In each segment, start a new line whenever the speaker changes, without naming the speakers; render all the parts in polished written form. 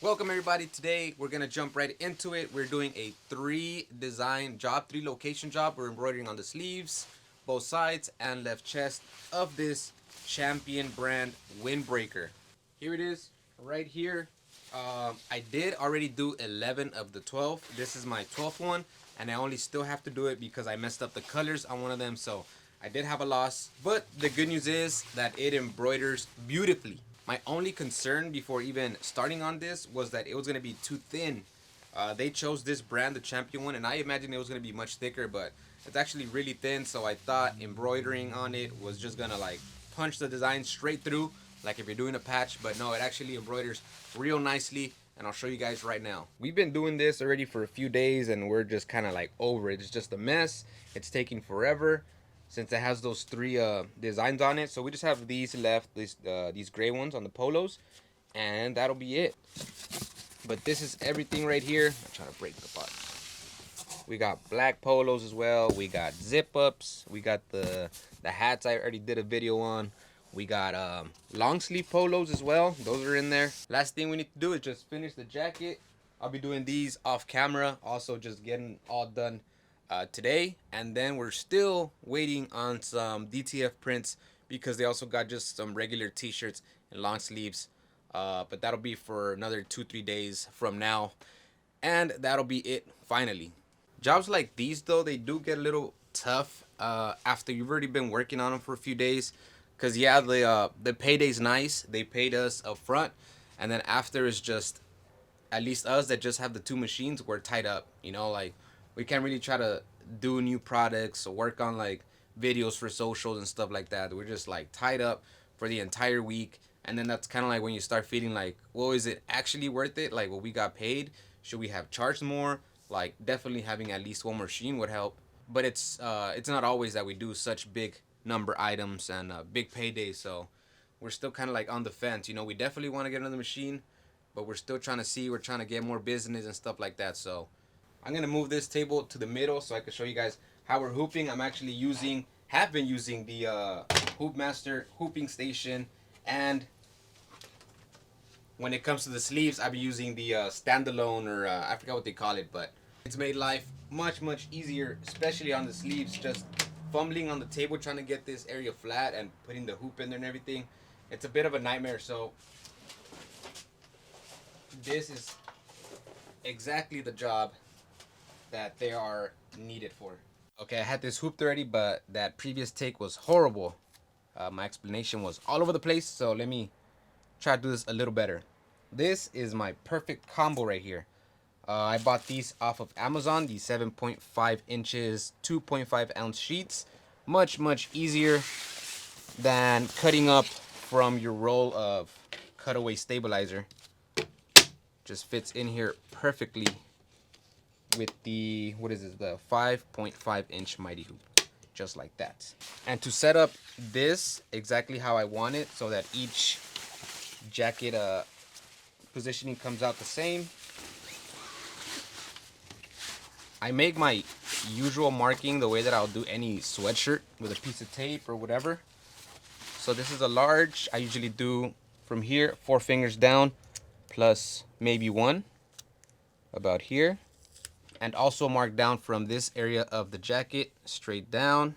Welcome everybody. Today we're gonna jump right into it. We're doing a three location job. We're embroidering on the sleeves, both sides, and left chest of this Champion brand windbreaker. Here it is, right here. I did already do 11 of the 12. This is my 12th one, and I only still have to do it because I messed up the colors on one of them. So I did have a loss, but the good news is that it embroiders beautifully. My only concern before even starting on this was that it was going to be too thin. They chose this brand, the Champion one, and I imagined it was going to be much thicker, but it's actually really thin. So I thought embroidering on it was just going to like punch the design straight through, like if you're doing a patch. But no, it actually embroiders real nicely, and I'll show you guys right now. We've been doing this already for a few days, and we're just kind of like over it. It's just a mess. It's taking forever since it has those three designs on it. So we just have these left, these gray ones on the polos, and that'll be it. But this is everything right here. I'm trying to break the apart. We got black polos as well. We got zip ups. We got the hats I already did a video on. We got long sleeve polos as well. Those are in there. Last thing we need to do is just finish the jacket. I'll be doing these off camera. Also just getting all done today. And then we're still waiting on some DTF prints because they also got just some regular t-shirts and long sleeves. But that'll be for another 2-3 days from now. And that'll be it finally. Jobs like these though, they do get a little tough after you've already been working on them for a few days. Cause yeah, the payday's nice. They paid us up front, and then after is just, at least us that just have the two machines, we're tied up. You know, like we can't really try to do new products or work on like videos for socials and stuff like that. We're just like tied up for the entire week, and then that's kind of like when you start feeling like, well, is it actually worth it? Like, what we got paid? Should we have charged more? Like, definitely having at least one machine would help. But it's not always that we do such big number items and big paydays. So we're still kind of like on the fence. You know, we definitely want to get another machine, but we're still trying to see. We're trying to get more business and stuff like that. So I'm gonna move this table to the middle so I can show you guys how we're hooping. I'm actually have been using the HoopMaster hooping station, and when it comes to the sleeves, I've been using the standalone, or I forgot what they call it, but it's made life much easier, especially on the sleeves. Just fumbling on the table trying to get this area flat and putting the hoop in there and everything, it's a bit of a nightmare. So this is exactly the job that they are needed for. Okay, I had this hooped already, but that previous take was horrible. My explanation was all over the place, so let me try to do this a little better. This is my perfect combo right here. I bought these off of Amazon, these 7.5 inches, 2.5 ounce sheets. Much easier than cutting up from your roll of cutaway stabilizer. Just fits in here perfectly with the, what is this, the 5.5 inch Mighty Hoop. Just like that. And to set up this exactly how I want it, so that each jacket positioning comes out the same, I make my usual marking the way that I'll do any sweatshirt, with a piece of tape or whatever. So this is a large. I usually do from here 4 fingers down plus maybe one about here, and also mark down from this area of the jacket straight down.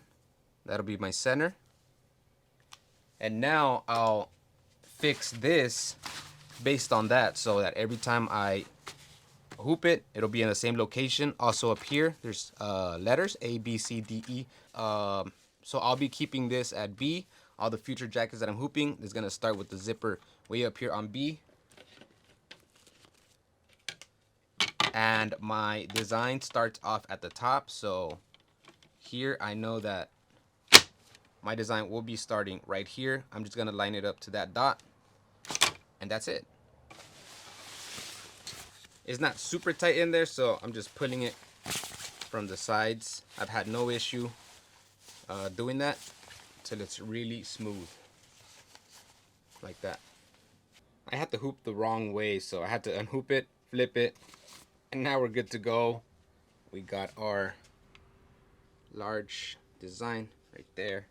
That'll be my center. And now I'll fix this based on that, so that every time I hoop it, it'll be in the same location. Also up here, there's letters A, B, C, D, E. So I'll be keeping this at B. All the future jackets that I'm hooping is gonna start with the zipper way up here on B. And my design starts off at the top, so here I know that my design will be starting right here. I'm just gonna line it up to that dot, and that's it. It's not super tight in there, so I'm just pulling it from the sides. I've had no issue doing that till it's really smooth, like that. I had to hoop the wrong way, so I had to unhoop it, flip it, and now we're good to go. We got our large design right there.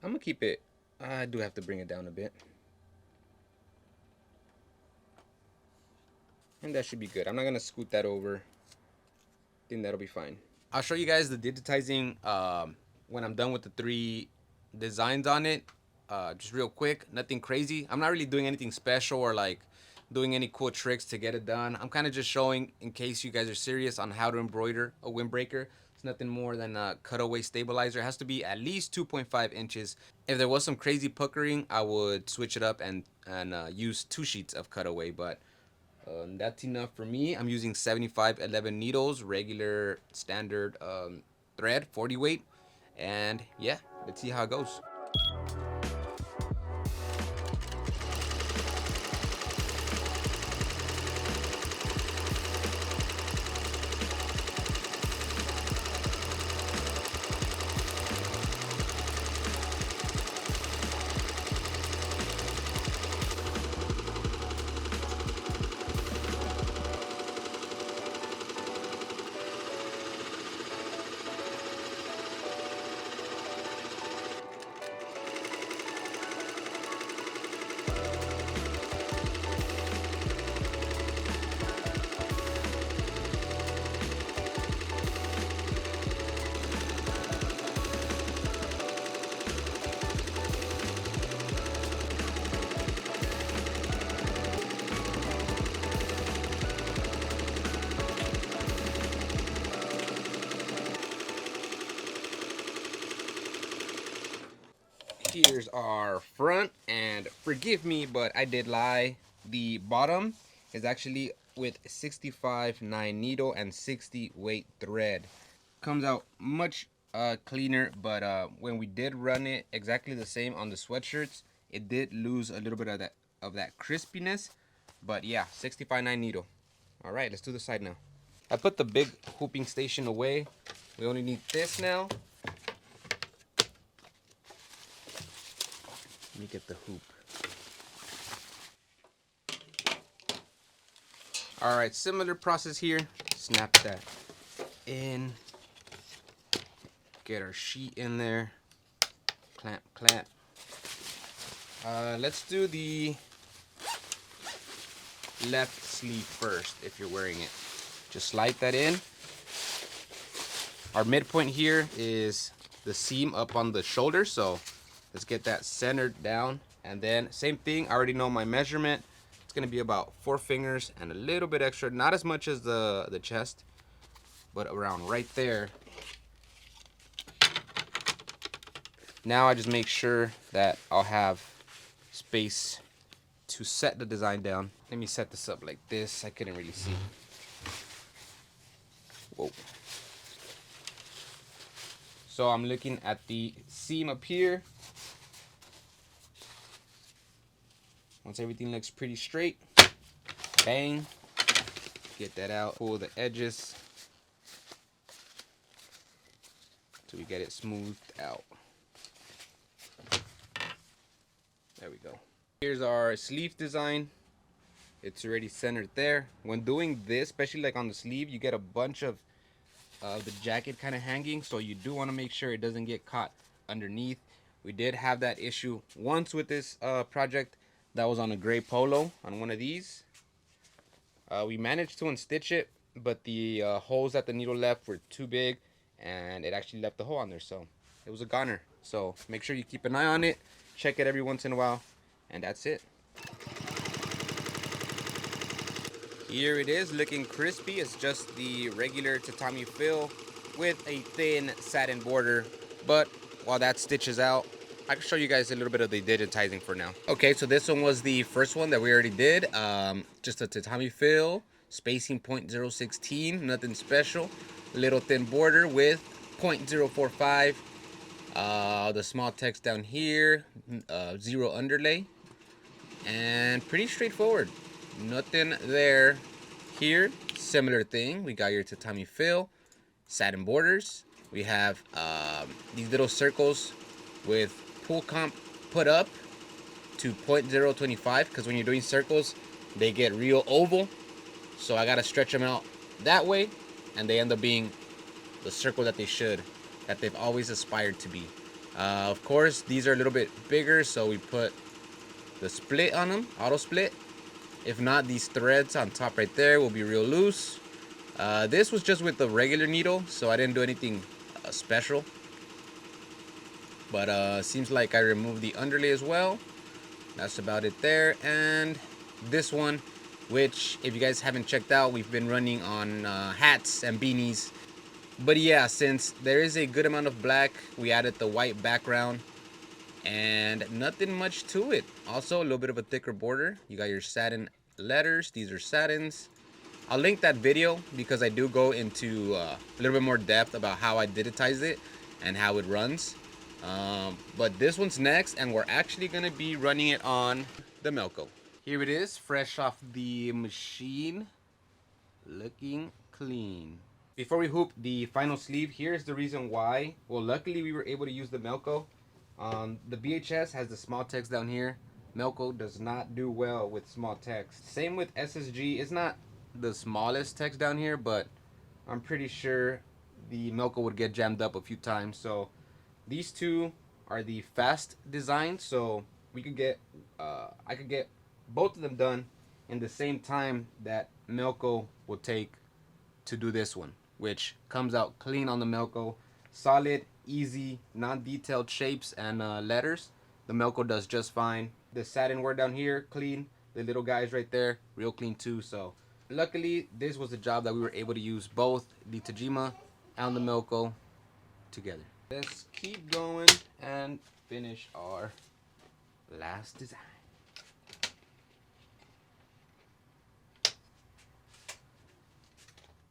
I'm gonna keep it, I do have to bring it down a bit. And that should be good. I'm not gonna scoot that over. I think that'll be fine. I'll show you guys the digitizing when I'm done with the 3 designs on it. Just real quick, nothing crazy. I'm not really doing anything special or like doing any cool tricks to get it done. I'm kind of just showing in case you guys are serious on how to embroider a windbreaker. It's nothing more than a cutaway stabilizer. It has to be at least 2.5 inches. If there was some crazy puckering, I would switch it up and use 2 sheets of cutaway, but that's enough for me. I'm using 7511 needles, regular standard thread, 40 weight, and yeah, let's see how it goes. Here's our front, and forgive me, but I did lie. The bottom is actually with 65/9 needle and 60 weight thread. Comes out much cleaner, but when we did run it exactly the same on the sweatshirts, it did lose a little bit of that crispiness. But yeah, 65/9 needle. All right, let's do the side now. I put the big hooping station away. We only need this now. Let me get the hoop. All right, similar process here. Snap that in. Get our sheet in there. Clamp, clamp. Let's do the left sleeve first if you're wearing it. Just slide that in. Our midpoint here is the seam up on the shoulder, so let's get that centered down. And then same thing, I already know my measurement. It's gonna be about 4 fingers and a little bit extra, not as much as the chest, but around right there. Now I just make sure that I'll have space to set the design down. Let me set this up like this. I couldn't really see. Whoa. So I'm looking at the seam up here. Once everything looks pretty straight, bang, get that out, pull the edges so we get it smoothed out. There we go. Here's our sleeve design. It's already centered there. When doing this, especially like on the sleeve, you get a bunch of the jacket kind of hanging, so you do want to make sure it doesn't get caught underneath. We did have that issue once with this project. That was on a gray polo on one of these. We managed to unstitch it, but the holes that the needle left were too big, and it actually left the hole on there, so it was a goner. So make sure you keep an eye on it, check it every once in a while, and that's it. Here it is, looking crispy. It's just the regular tatami fill with a thin satin border. But while that stitches out, I can show you guys a little bit of the digitizing for now. Okay, so this one was the first one that we already did. Just a tatami fill, spacing 0.016, nothing special. Little thin border with 0.045. The small text down here, 0 underlay, and pretty straightforward. Nothing there. Here, similar thing. We got your tatami fill, satin borders. We have these little circles with pull comp put up to 0.025, because when you're doing circles, they get real oval. So I gotta stretch them out that way, and they end up being the circle that they've always aspired to be. Of course, these are a little bit bigger, so we put the split on them, auto split. If not, these threads on top right there will be real loose. This was just with the regular needle, so I didn't do anything special. But seems like I removed the underlay as well. That's about it there. And this one, which if you guys haven't checked out, we've been running on hats and beanies. But yeah, since there is a good amount of black, we added the white background and nothing much to it. Also a little bit of a thicker border. You got your satin letters. These are satins. I'll link that video because I do go into a little bit more depth about how I digitize it and how it runs. But this one's next, and we're actually gonna be running it on the Melco. Here it is, fresh off the machine, looking clean. Before we hoop the final sleeve, here's the reason why. Well, luckily we were able to use the Melco. The BHS has the small text down here. Melco does not do well with small text. Same with SSG. It's not the smallest text down here, but I'm pretty sure the Melco would get jammed up a few times. So these two are the fast design, so we could get I could get both of them done in the same time that Melco will take to do this one, which comes out clean on the Melco. Solid, easy, non-detailed shapes and letters. The Melco does just fine. The satin work down here, clean. The little guys right there, real clean too. So luckily, this was a job that we were able to use both the Tajima and the Melco together. Let's keep going and finish our last design.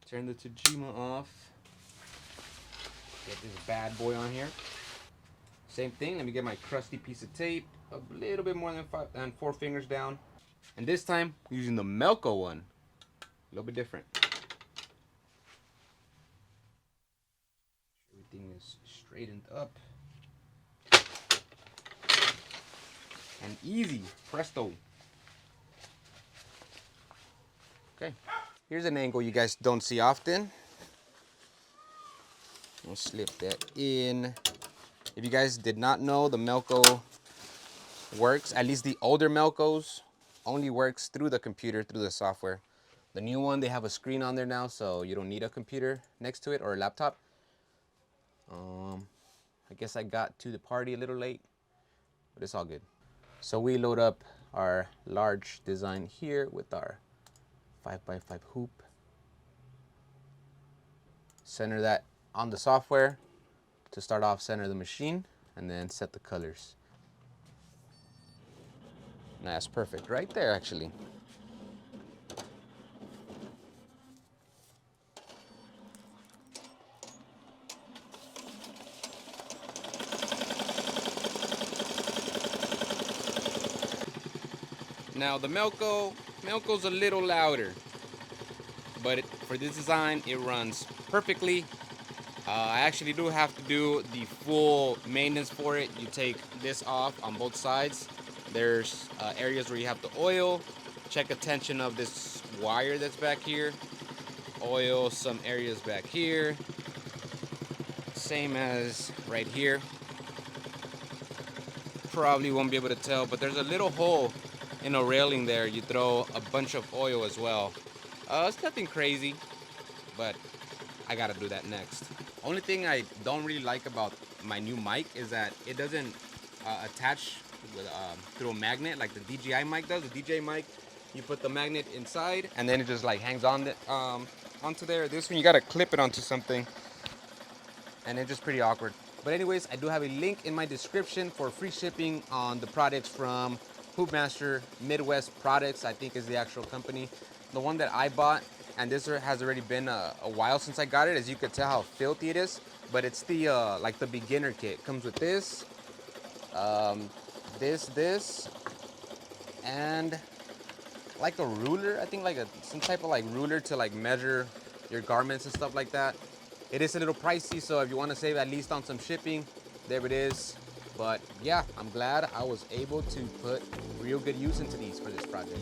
Turn the Tajima off. Get this bad boy on here. Same thing, let me get my crusty piece of tape a little bit more than 4 fingers down. And this time, using the Melco one. A little bit different. Everything is straightened up. And easy, presto. Okay, here's an angle you guys don't see often. We'll slip that in. If you guys did not know, the Melco works, at least the older Melcos, only works through the computer, through the software. The new one, they have a screen on there now, so you don't need a computer next to it or a laptop. I guess I got to the party a little late, but it's all good. So we load up our large design here with our 5x5 hoop. Center that on the software to start off, center the machine, and then set the colors. That's perfect right there, actually. Now the Melco's a little louder, but for this design, it runs perfectly. I actually do have to do the full maintenance for it. You take this off on both sides. There's areas where you have to oil, check a tension of this wire that's back here, oil some areas back here, same as right here. Probably won't be able to tell, but there's a little hole in a railing there. You throw a bunch of oil as well. It's nothing crazy, but I gotta do that next. Only thing I don't really like about my new mic is that it doesn't attach with, through a magnet like the DJI mic does. The DJI mic, you put the magnet inside and then it just like hangs on onto there. This one you gotta clip it onto something, and it's just pretty awkward. But anyways, I do have a link in my description for free shipping on the products from HoopMaster Midwest Products, I think is the actual company. The one that I bought, and this has already been a while since I got it, as you can tell how filthy it is. But it's the like the beginner kit. It comes with this, this, and like a ruler. I think like some type of like ruler to like measure your garments and stuff like that. It is a little pricey, so if you want to save at least on some shipping, there it is. But yeah, I'm glad I was able to put real good use into these for this project.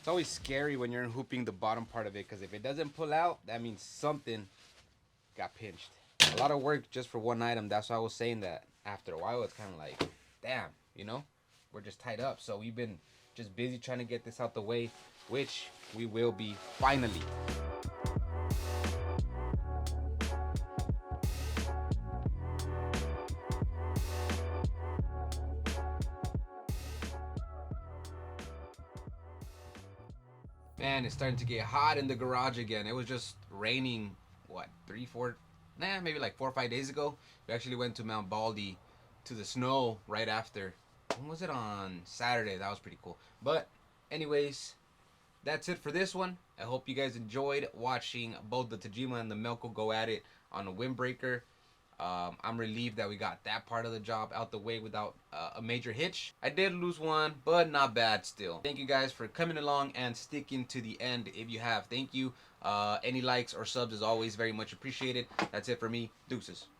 It's always scary when you're hooping the bottom part of it, because if it doesn't pull out, that means something got pinched. A lot of work just for one item. That's why I was saying that after a while it's kind of like, damn, you know, we're just tied up. So we've been just busy trying to get this out the way, which we will be finally. Man, it's starting to get hot in the garage again. It was just raining, what, 3, 4, maybe like 4 or 5 days ago. We actually went to Mount Baldy to the snow right after. When was it? On Saturday. That was pretty cool. But anyways, that's it for this one. I hope you guys enjoyed watching both the Tajima and the Melco go at it on the windbreaker. I'm relieved that we got that part of the job out the way without a major hitch. I did lose one, but not bad still. Thank you guys for coming along and sticking to the end. If you have, thank you. Any likes or subs is always very much appreciated. That's it for me. Deuces.